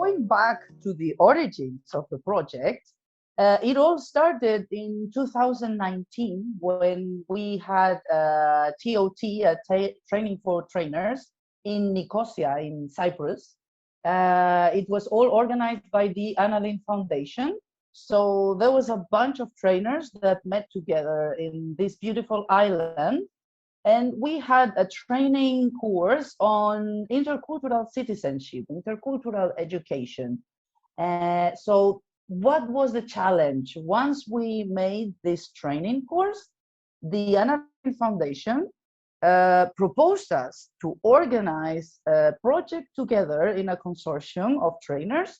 going back to the origins of the project, it all started in 2019 when we had TOT, Training for Trainers, in Nicosia in Cyprus. It was all organized by the Anna Lindh Foundation. So there was a bunch of trainers that met together in this beautiful island. And we had a training course on intercultural citizenship, intercultural education. So what was the challenge? Once we made this training course, the Anna Lindh Foundation proposed us to organize a project together in a consortium of trainers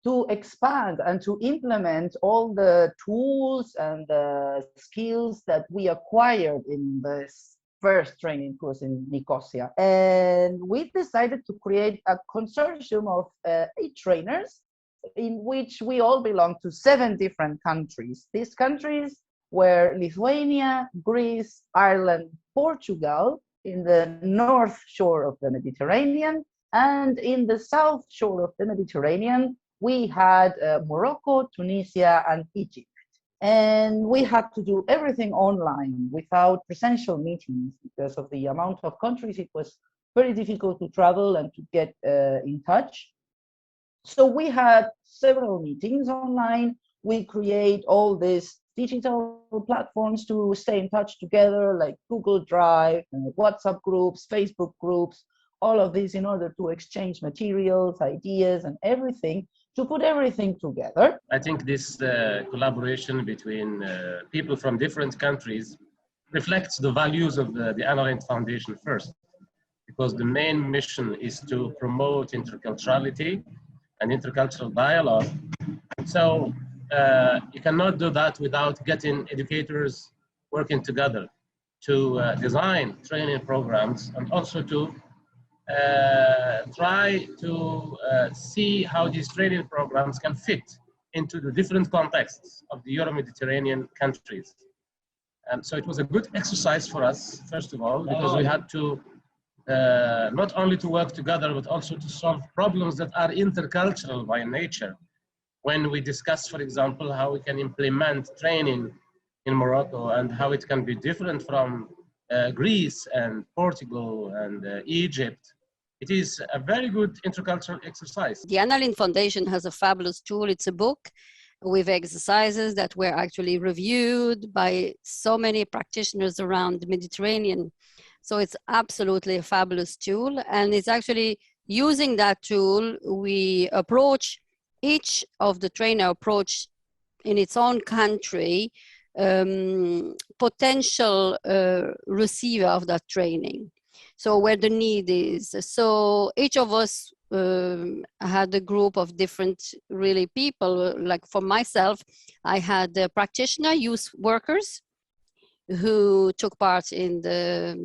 to expand and to implement all the tools and the skills that we acquired in this first training course in Nicosia. And we decided to create a consortium of 8 trainers in which we all belong to 7 different countries. These countries were Lithuania, Greece, Ireland, Portugal in the north shore of the Mediterranean, and in the south shore of the Mediterranean, we had Morocco, Tunisia, and Egypt. And we had to do everything online without presential meetings because of the amount of countries. It was very difficult to travel and to get in touch. So we had several meetings online. We create all these digital platforms to stay in touch together, like Google Drive, WhatsApp groups, Facebook groups, all of this in order to exchange materials, ideas, and everything, to put everything together. I think this collaboration between people from different countries reflects the values of the Anna Lindh Foundation first, because the main mission is to promote interculturality and intercultural dialogue. So you cannot do that without getting educators working together to design training programs and also to try to see how these training programs can fit into the different contexts of the Euro-Mediterranean countries. And so it was a good exercise for us, first of all, because we had to not only to work together, but also to solve problems that are intercultural by nature. When we discuss, for example, how we can implement training in Morocco and how it can be different from Greece and Portugal and Egypt, it is a very good intercultural exercise. The Anna Lindh Foundation has a fabulous tool. It's a book with exercises that were actually reviewed by so many practitioners around the Mediterranean. So it's absolutely a fabulous tool. And it's actually using that tool, we approach each of the trainer approach in its own country, potential receiver of that training. So where the need is. So each of us had a group of different really people. Like for myself, I had practitioner, youth workers who took part in the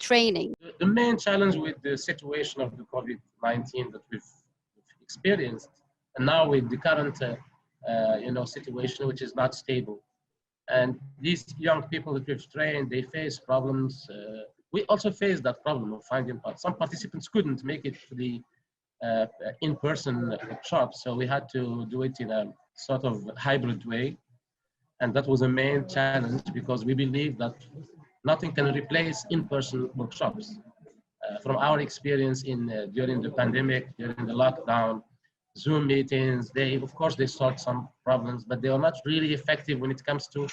training. The main challenge with the situation of the COVID-19 that we've experienced, and now with the current situation, which is not stable. And these young people that we've trained, they face problems. We also face that problem of finding some participants couldn't make it to the in-person workshop, so we had to do it in a sort of hybrid way. And that was a main challenge because we believe that nothing can replace in-person workshops. From our experience during the pandemic, during the lockdown, Zoom meetings, of course they solved some problems, but they are not really effective when it comes to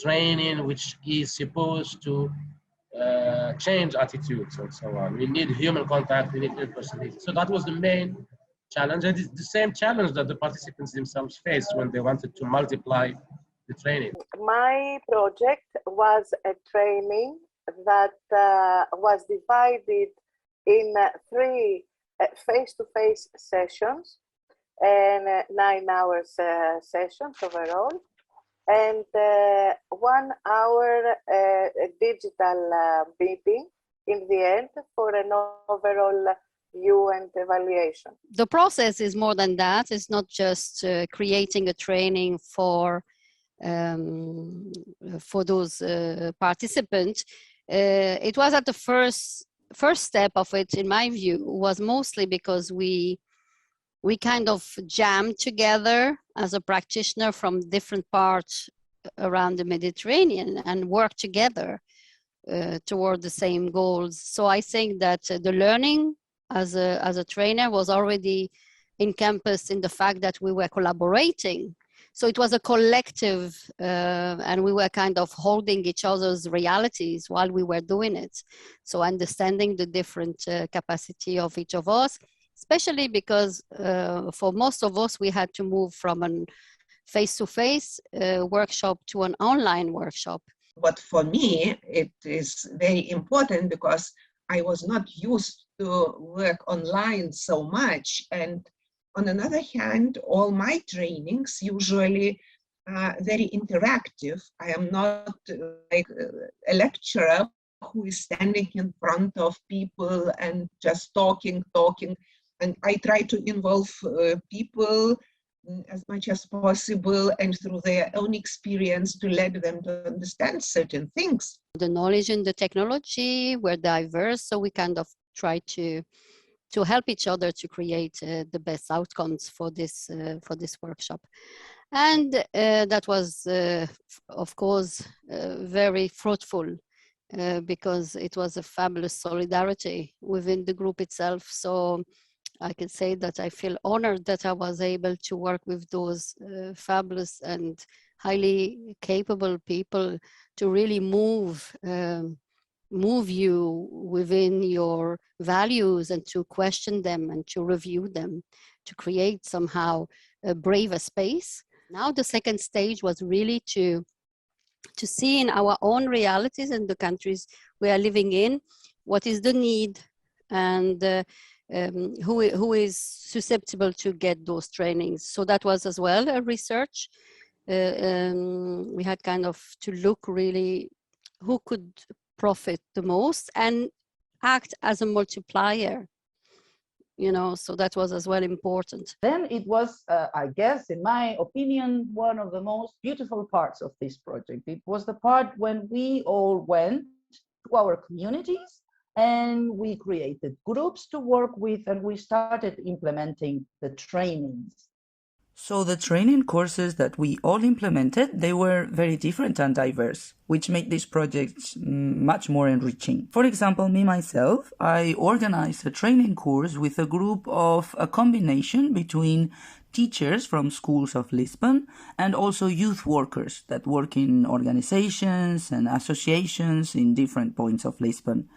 training, which is supposed to change attitudes and so on. We need human contact, we need in-person meetings. So that was the main challenge, and it's the same challenge that the participants themselves faced when they wanted to multiply the training. My project was a training that was divided in 3 face-to-face sessions and 9 hours sessions overall, and 1 hour digital meeting in the end for an overall view and evaluation. The process is more than that. It's not just creating a training for those participants. It was at the first step of it, in my view, was mostly because we kind of jammed together as a practitioner from different parts around the Mediterranean and worked together toward the same goals. So I think that the learning as a trainer was already encompassed in the fact that we were collaborating. So it was a collective, and we were kind of holding each other's realities while we were doing it. So understanding the different capacity of each of us, especially because for most of us, we had to move from a face-to-face workshop to an online workshop. But for me, it is very important because I was not used to work online so much. And on another hand, all my trainings usually are very interactive. I am not like a lecturer who is standing in front of people and just talking. And I try to involve people as much as possible and through their own experience to let them to understand certain things. The knowledge and the technology were diverse, so we kind of try to help each other to create the best outcomes for this workshop. And that was, of course, very fruitful because it was a fabulous solidarity within the group itself. So I can say that I feel honored that I was able to work with those fabulous and highly capable people to really move you within your values and to question them and to review them, to create somehow a braver space. Now the second stage was really to see in our own realities in the countries we are living in, what is the need and who is susceptible to get those trainings. So that was as well a research. We had kind of to look really who could profit the most and act as a multiplier, you know, so that was as well important. Then it was, I guess, in my opinion, one of the most beautiful parts of this project. It was the part when we all went to our communities and we created groups to work with and we started implementing the trainings. So the training courses that we all implemented, they were very different and diverse, which made this project much more enriching. For example, me myself, I organized a training course with a group of a combination between teachers from schools of Lisbon and also youth workers that work in organizations and associations in different points of Lisbon.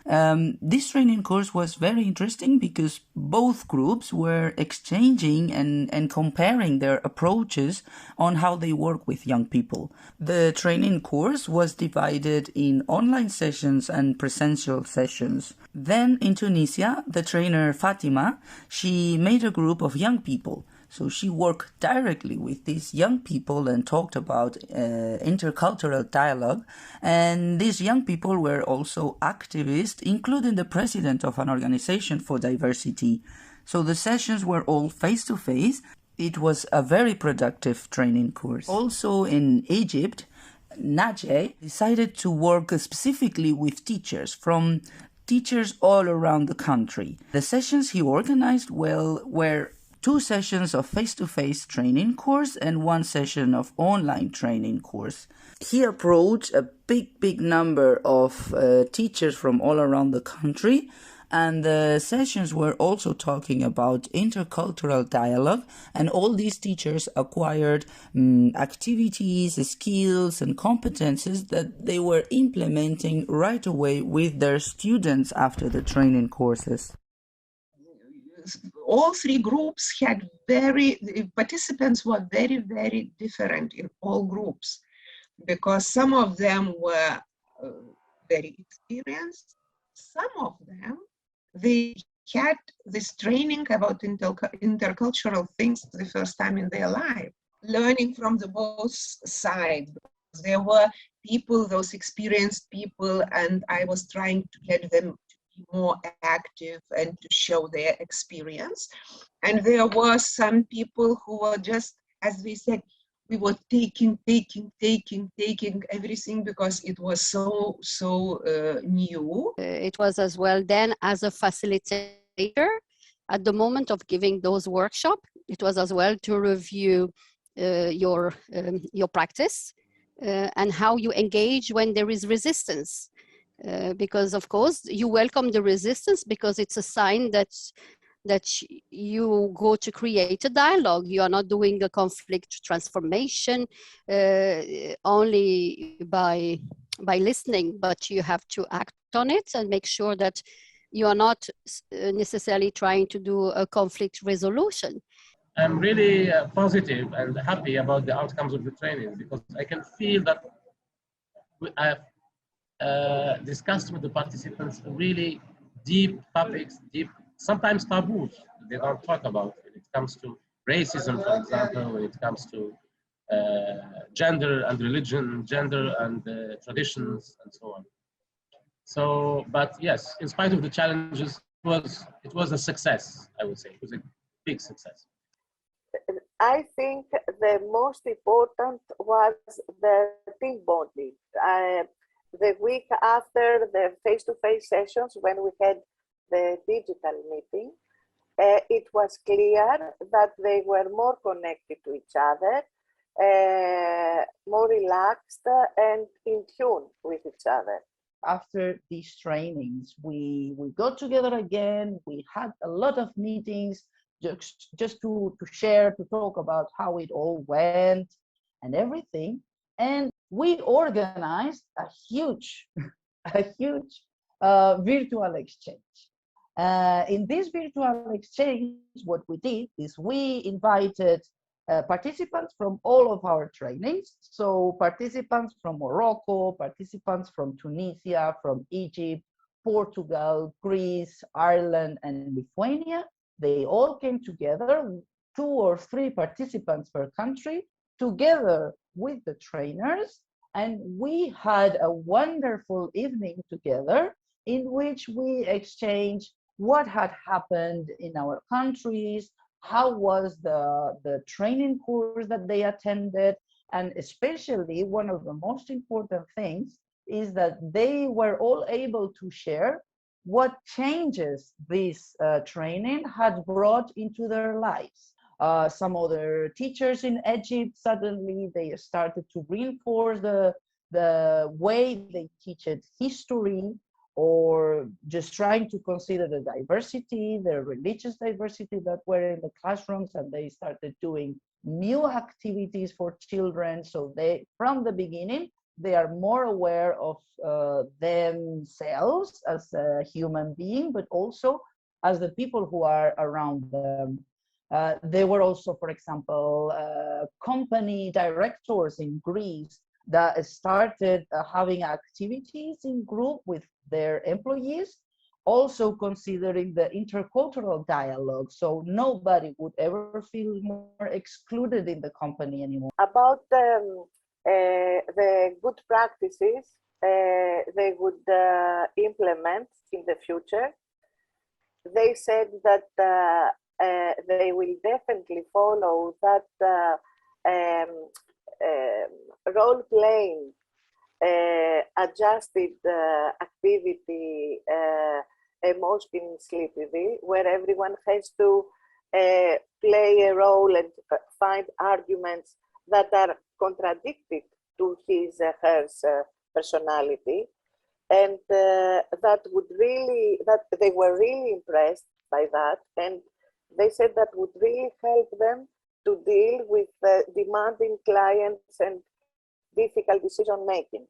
This training course was very interesting because both groups were exchanging and comparing their approaches on how they work with young people. The training course was divided in online sessions and presential sessions. Then in Tunisia, the trainer Fatima, she made a group of young people. So she worked directly with these young people and talked about intercultural dialogue. And these young people were also activists, including the president of an organization for diversity. So the sessions were all face-to-face. It was a very productive training course. Also in Egypt, Najee decided to work specifically with teachers from teachers all around the country. The sessions he organized were 2 sessions of face-to-face training course and 1 session of online training course. He approached a big number of teachers from all around the country, and the sessions were also talking about intercultural dialogue, and all these teachers acquired activities, skills and competences that they were implementing right away with their students after the training courses. All 3 groups had participants were very different in all groups, because some of them were very experienced, some of them, they had this training about intercultural things the first time in their life, learning from the both sides. There were people, those experienced people, and I was trying to get them more active and to show their experience. And there were some people who were just, as we said, we were taking everything because it was so new. It was as well then as a facilitator at the moment of giving those workshops. It was as well to review your practice and how you engage when there is resistance. Because of course you welcome the resistance because it's a sign that you go to create a dialogue. You are not doing a conflict transformation only by listening, but you have to act on it and make sure that you are not necessarily trying to do a conflict resolution. I'm really positive and happy about the outcomes of the training because I can feel that I have discussed with the participants really deep topics, sometimes taboos they don't talk about when it comes to racism, for example, when it comes to gender and religion, gender and traditions, and so on. So, but yes, in spite of the challenges, it was a success, I would say. It was a big success. I think the most important was the team bonding. The week after the face-to-face sessions, when we had the digital meeting, it was clear that they were more connected to each other, more relaxed and in tune with each other. After these trainings, we got together again. We had a lot of meetings just to share, to talk about how it all went and everything. And we organized a huge virtual exchange. In this virtual exchange, what we did is we invited participants from all of our trainings. So participants from Morocco, participants from Tunisia, from Egypt, Portugal, Greece, Ireland, and Lithuania. They all came together, 2 or 3 participants per country, together with the trainers, and we had a wonderful evening together in which we exchanged what had happened in our countries, how was the training course that they attended, and especially one of the most important things is that they were all able to share what changes this training had brought into their lives. Some other teachers in Egypt, suddenly they started to reinforce the way they teach it history, or just trying to consider the diversity, the religious diversity that were in the classrooms, and they started doing new activities for children. So they, from the beginning, they are more aware of themselves as a human being, but also as the people who are around them. They were also, for example, company directors in Greece that started having activities in group with their employees, also considering the intercultural dialogue, so nobody would ever feel more excluded in the company anymore. About the good practices they would implement in the future, they said that they will definitely follow that role-playing adjusted activity emotion sleepy, where everyone has to play a role and find arguments that are contradicted to his her personality, and that they were really impressed by that, and they said that would really help them to deal with demanding clients and difficult decision making.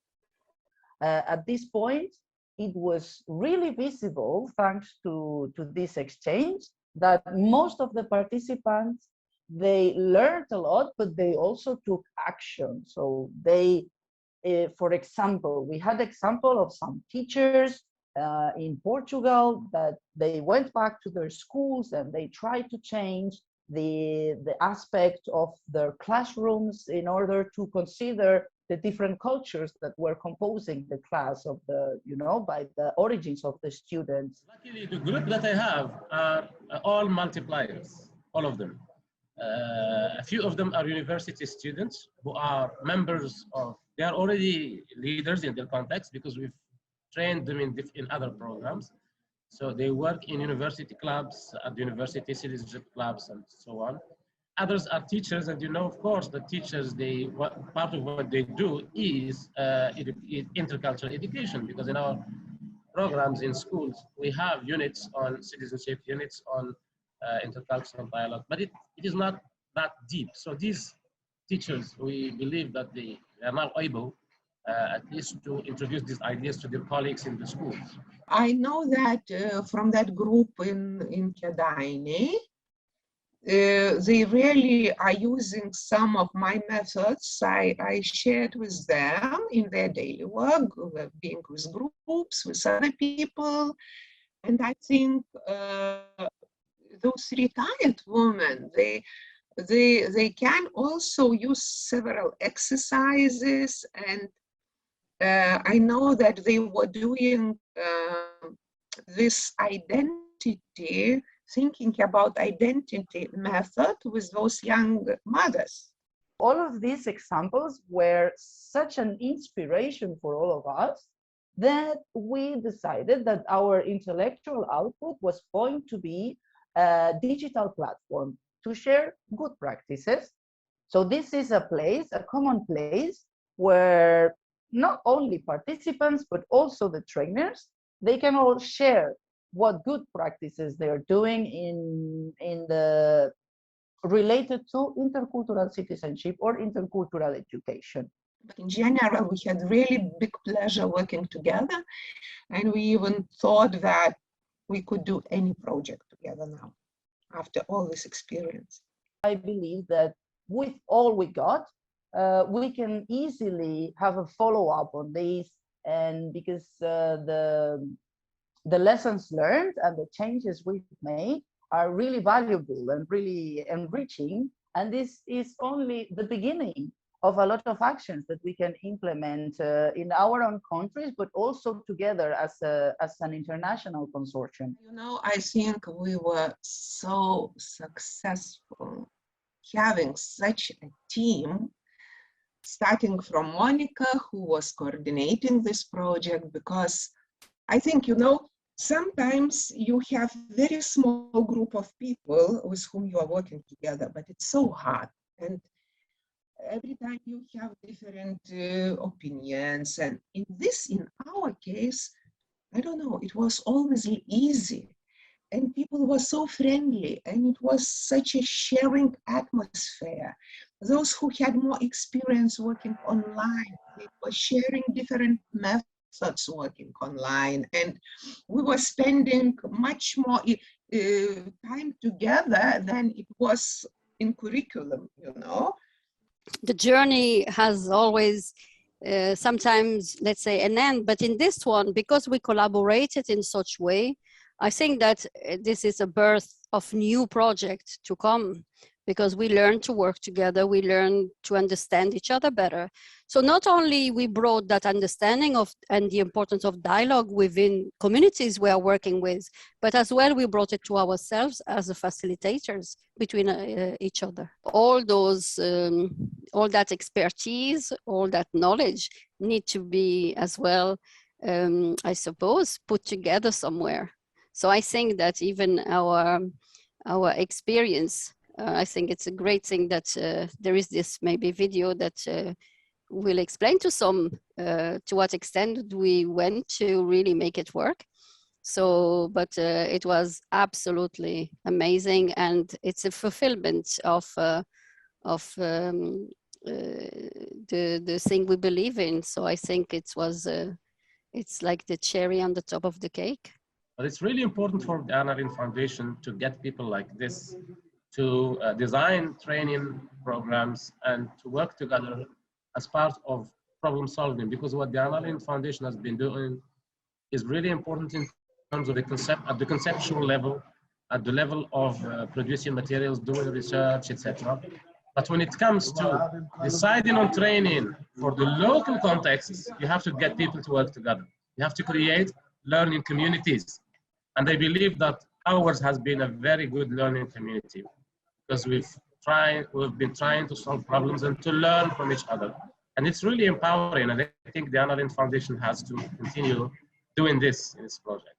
At this point, it was really visible, thanks to this exchange, that most of the participants, they learned a lot, but they also took action. So they, for example, we had example of some teachers in Portugal that they went back to their schools and they tried to change the aspect of their classrooms in order to consider the different cultures that were composing the class of the, by the origins of the students. Luckily, the group that I have are all multipliers, all of them. A few of them are university students who are members of, they are already leaders in their context because we've trained them in other programs. So they work in university clubs, at university citizenship clubs, and so on. Others are teachers, and you know, of course, the teachers, part of what they do is intercultural education, because in our programs in schools, we have units on citizenship, units on intercultural dialogue, but it is not that deep. So these teachers, we believe that they are now able at least to introduce these ideas to their colleagues in the schools. I know that from that group in Kėdainiai, they really are using some of my methods I shared with them in their daily work, being with groups, with other people. And I think those retired women, they can also use several exercises, and I know that they were doing this identity, thinking about identity method with those young mothers. All of these examples were such an inspiration for all of us that we decided that our intellectual output was going to be a digital platform to share good practices. So this is a place, a common place, where not only participants, but also the trainers, they can all share what good practices they're doing in the related to intercultural citizenship or intercultural education. But in general, we had really big pleasure working together, and we even thought that we could do any project together now, after all this experience. I believe that with all we got, we can easily have a follow-up on this, and because the lessons learned and the changes we've made are really valuable and really enriching, and this is only the beginning of a lot of actions that we can implement in our own countries, but also together as an international consortium. You know, I think we were so successful having such a team, starting from Mόnica, who was coordinating this project, because I think, you know, sometimes you have very small group of people with whom you are working together, but it's so hard. And every time you have different opinions. And in our case, I don't know, it was always easy. And people were so friendly, and it was such a sharing atmosphere. Those who had more experience working online, they were sharing different methods working online, and we were spending much more time together than it was in curriculum, you know. The journey has always sometimes, let's say, an end, but in this one, because we collaborated in such way, I think that this is a birth of new projects to come, because we learn to work together, we learn to understand each other better. So not only we brought that understanding of and the importance of dialogue within communities we are working with, but as well we brought it to ourselves as facilitators between each other. All those, all that expertise, all that knowledge need to be as well, I suppose, put together somewhere. So I think that even our experience, I think it's a great thing that there is this maybe video that will explain to some to what extent we went to really make it work. So, but it was absolutely amazing, and it's a fulfillment of the thing we believe in. So I think it was it's like the cherry on the top of the cake. But it's really important for the Anna Lindh Foundation to get people like this to design training programs and to work together as part of problem solving, because what the Anna Lindh Foundation has been doing is really important in terms of the conceptual level, at the level of producing materials, doing research, etc. But when it comes to deciding on training for the local context, you have to get people to work together. You have to create learning communities. And I believe that ours has been a very good learning community, because we've we've been trying to solve problems and to learn from each other. And it's really empowering. And I think the Anna Lindh Foundation has to continue doing this in its project.